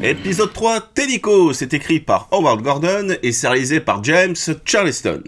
Épisode 3, Télico, c'est écrit par Howard Gordon et c'est réalisé par James Charleston.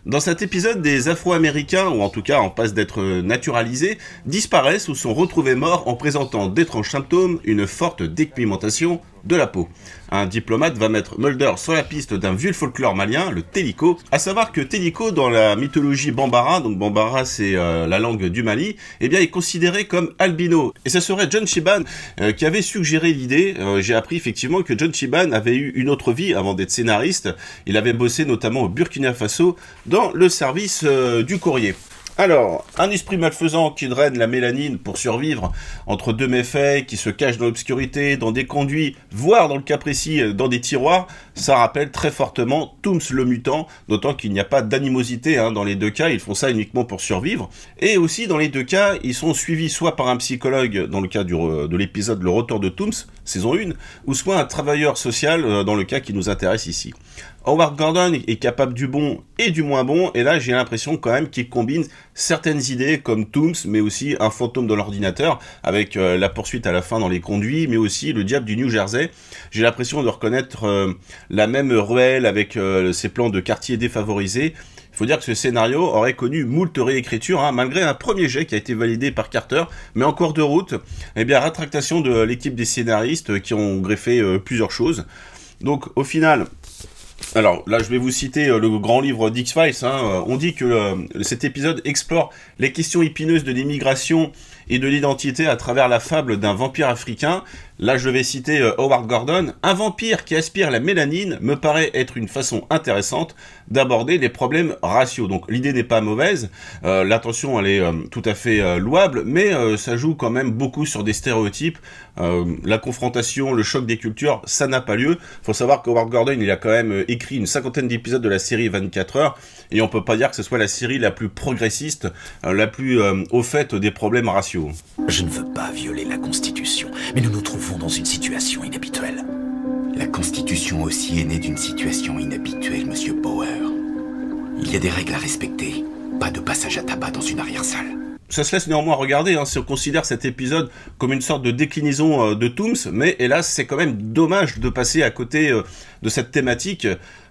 Dans cet épisode, des Afro-Américains, ou en tout cas en passe d'être naturalisés, disparaissent ou sont retrouvés morts en présentant d'étranges symptômes, une forte dépigmentation de la peau. Un diplomate va mettre Mulder sur la piste d'un vieux folklore malien, le Télico. À savoir que Télico, dans la mythologie Bambara, donc Bambara c'est la langue du Mali, eh bien est considéré comme albino. Et ce serait John Shiban qui avait suggéré l'idée. J'ai appris effectivement que John Shiban avait eu une autre vie avant d'être scénariste. Il avait bossé notamment au Burkina Faso dans le service du courrier. Alors, un esprit malfaisant qui draine la mélanine pour survivre entre deux méfaits, qui se cachent dans l'obscurité, dans des conduits, voire dans le cas précis, dans des tiroirs, ça rappelle très fortement Tooms le mutant, d'autant qu'il n'y a pas d'animosité dans les deux cas, ils font ça uniquement pour survivre. Et aussi, dans les deux cas, ils sont suivis soit par un psychologue, dans le cas de l'épisode Le Retour de Tooms, saison 1, ou soit un travailleur social, dans le cas qui nous intéresse ici. Howard Gordon est capable du bon et du moins bon, et là j'ai l'impression quand même qu'il combine certaines idées comme Tooms, mais aussi un fantôme dans l'ordinateur, avec la poursuite à la fin dans les conduits, mais aussi le diable du New Jersey. J'ai l'impression de reconnaître la même ruelle avec ses plans de quartier défavorisés. Il faut dire que ce scénario aurait connu moult réécritures, malgré un premier jet qui a été validé par Carter, mais en cours de route, eh bien rétractation de l'équipe des scénaristes qui ont greffé plusieurs choses. Donc au final... Alors là, je vais vous citer le grand livre d'X-Files. On dit que cet épisode explore les questions épineuses de l'immigration et de l'identité à travers la fable d'un vampire africain. Là, je vais citer Howard Gordon. Un vampire qui aspire la mélanine me paraît être une façon intéressante d'aborder les problèmes raciaux. Donc l'idée n'est pas mauvaise, l'intention elle est tout à fait louable, mais ça joue quand même beaucoup sur des stéréotypes. La confrontation, le choc des cultures, ça n'a pas lieu. Faut savoir que Howard Gordon, il a quand même écrit une 50aine d'épisodes de la série 24 heures, et on peut pas dire que ce soit la série la plus progressiste, la plus au fait des problèmes raciaux. Je ne veux pas violer la Constitution, mais nous nous trouvons dans une situation inhabituelle. La Constitution aussi est née d'une situation inhabituelle, Monsieur Bauer. Il y a des règles à respecter. Pas de passage à tabac dans une arrière-salle. Ça se laisse néanmoins regarder, si on considère cet épisode comme une sorte de déclinaison de Tooms, mais hélas, c'est quand même dommage de passer à côté de cette thématique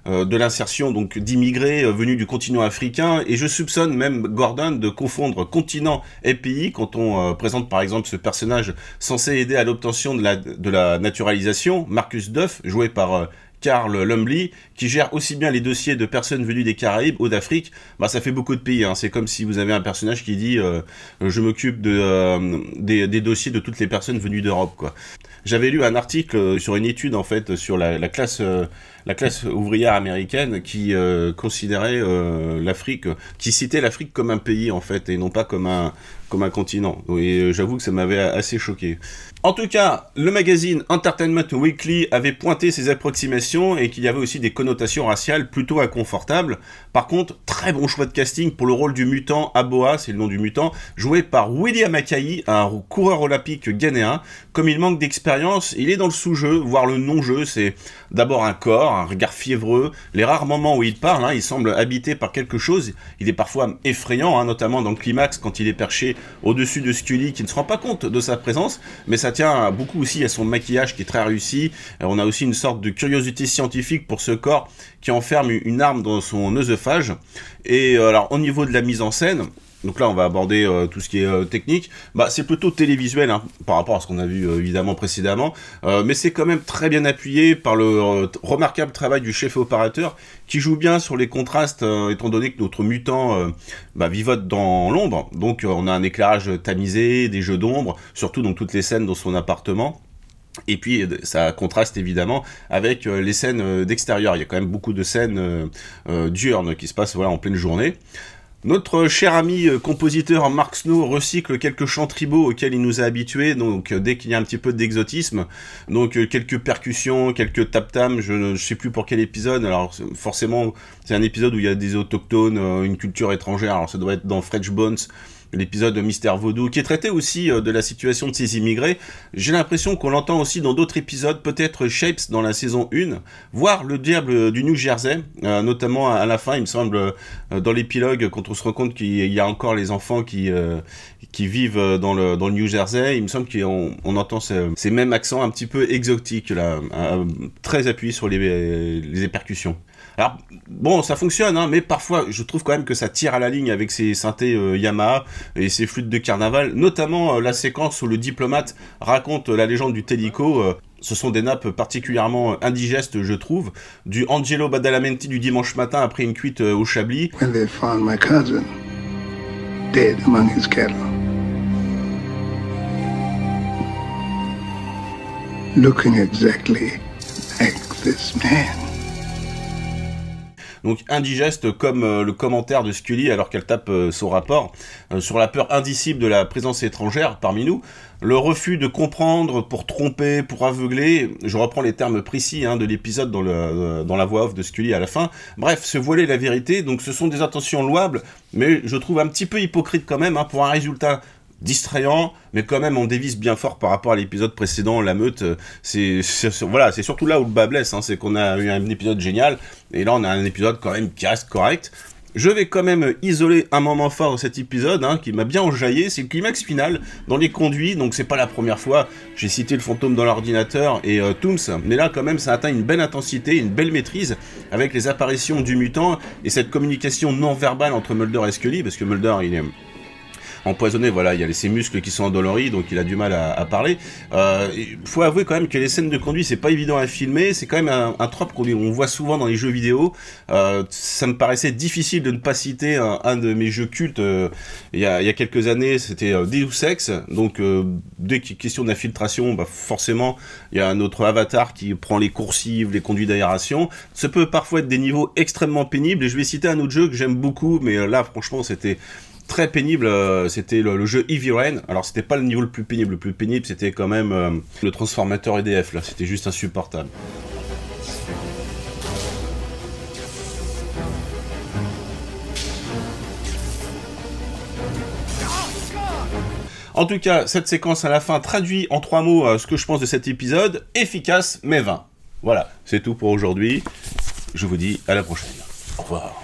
de l'insertion donc d'immigrés venus du continent africain, et je soupçonne même Gordon de confondre continent et pays quand on présente par exemple ce personnage censé aider à l'obtention de la naturalisation, Marcus Duff, joué par Carl Lumbly, qui gère aussi bien les dossiers de personnes venues des Caraïbes ou d'Afrique. Ça fait beaucoup de pays, c'est comme si vous avez un personnage qui dit je m'occupe des dossiers de toutes les personnes venues d'Europe, quoi. J'avais lu un article sur une étude en fait sur la classe ouvrière américaine qui considérait l'Afrique, qui citait l'Afrique comme un pays en fait et non pas comme un continent. Et j'avoue que ça m'avait assez choqué. En tout cas, le magazine Entertainment Weekly avait pointé ces approximations et qu'il y avait aussi des connotations raciales plutôt inconfortables. Par contre, très bon choix de casting pour le rôle du mutant Aboa, c'est le nom du mutant, joué par William Akai, un coureur olympique ghanéen. Comme il manque d'expérience, il est dans le sous-jeu, voire le non-jeu. C'est d'abord un corps, un regard fiévreux. Les rares moments où il parle, il semble habité par quelque chose. Il est parfois effrayant, notamment dans le climax quand il est perché au-dessus de Scully qui ne se rend pas compte de sa présence, mais ça tient beaucoup aussi à son maquillage qui est très réussi. On a aussi une sorte de curiosité scientifique pour ce corps qui enferme une arme dans son œsophage. Et alors au niveau de la mise en scène, donc là on va aborder tout ce qui est technique, c'est plutôt télévisuel par rapport à ce qu'on a vu évidemment précédemment, mais c'est quand même très bien appuyé par le remarquable travail du chef opérateur qui joue bien sur les contrastes étant donné que notre mutant vivote dans l'ombre, donc on a un éclairage tamisé, des jeux d'ombre, surtout dans toutes les scènes dans son appartement. Et puis ça contraste évidemment avec les scènes d'extérieur. Il y a quand même beaucoup de scènes diurnes qui se passent en pleine journée. Notre cher ami compositeur Mark Snow recycle quelques chants tribaux auxquels il nous a habitués, donc dès qu'il y a un petit peu d'exotisme, donc quelques percussions, quelques tap-tam, je ne sais plus pour quel épisode, alors forcément c'est un épisode où il y a des autochtones, une culture étrangère, alors ça doit être dans Fresh Bones, l'épisode de Mystère Vaudou, qui est traité aussi de la situation de ces immigrés. J'ai l'impression qu'on l'entend aussi dans d'autres épisodes, peut-être Shapes dans la saison 1, voire le diable du New Jersey, notamment à la fin, il me semble, dans l'épilogue, quand on se rend compte qu'il y a encore les enfants qui vivent dans le New Jersey, il me semble qu'on entend ces mêmes accents un petit peu exotiques, là, très appuyés sur les percussions. Alors, bon, ça fonctionne, hein, mais parfois, je trouve quand même que ça tire à la ligne avec ces synthés Yamaha et ces flûtes de carnaval, notamment la séquence où le diplomate raconte la légende du Télico. Ce sont des nappes particulièrement indigestes, je trouve, du Angelo Badalamenti du dimanche matin après une cuite au Chablis. When they found my cousin dead among his cattle, looking exactly like this man. Donc indigeste comme le commentaire de Scully alors qu'elle tape son rapport sur la peur indicible de la présence étrangère parmi nous, le refus de comprendre pour tromper, pour aveugler, je reprends les termes précis de l'épisode dans la voix off de Scully à la fin, bref, se voiler la vérité, donc ce sont des intentions louables, mais je trouve un petit peu hypocrite quand même pour un résultat distrayant, mais quand même on dévisse bien fort par rapport à l'épisode précédent, la meute, voilà, c'est surtout là où le bas blesse, c'est qu'on a eu un épisode génial, et là on a un épisode quand même qui reste correct. Je vais quand même isoler un moment fort de cet épisode, qui m'a bien enjaillé, c'est le climax final dans les conduits, donc c'est pas la première fois, j'ai cité le fantôme dans l'ordinateur et Tooms, mais là quand même ça atteint une belle intensité, une belle maîtrise, avec les apparitions du mutant, et cette communication non verbale entre Mulder et Scully, parce que Mulder il est empoisonné, voilà, il y a ses muscles qui sont endoloris, donc il a du mal à parler. Il faut avouer quand même que les scènes de conduite, c'est pas évident à filmer, c'est quand même un trope qu'on voit souvent dans les jeux vidéo. Ça me paraissait difficile de ne pas citer un de mes jeux cultes il y a quelques années, c'était Deus Ex, donc dès qu'il y a question d'infiltration, forcément, il y a un autre avatar qui prend les coursives, les conduits d'aération. Ça peut parfois être des niveaux extrêmement pénibles, et je vais citer un autre jeu que j'aime beaucoup, mais là, franchement, c'était très pénible, c'était le jeu Heavy Rain. Alors c'était pas le niveau le plus pénible c'était quand même le transformateur EDF, là, c'était juste insupportable. En tout cas, cette séquence à la fin traduit en 3 mots ce que je pense de cet épisode, efficace mais vain. Voilà, c'est tout pour aujourd'hui, je vous dis à la prochaine. Au revoir.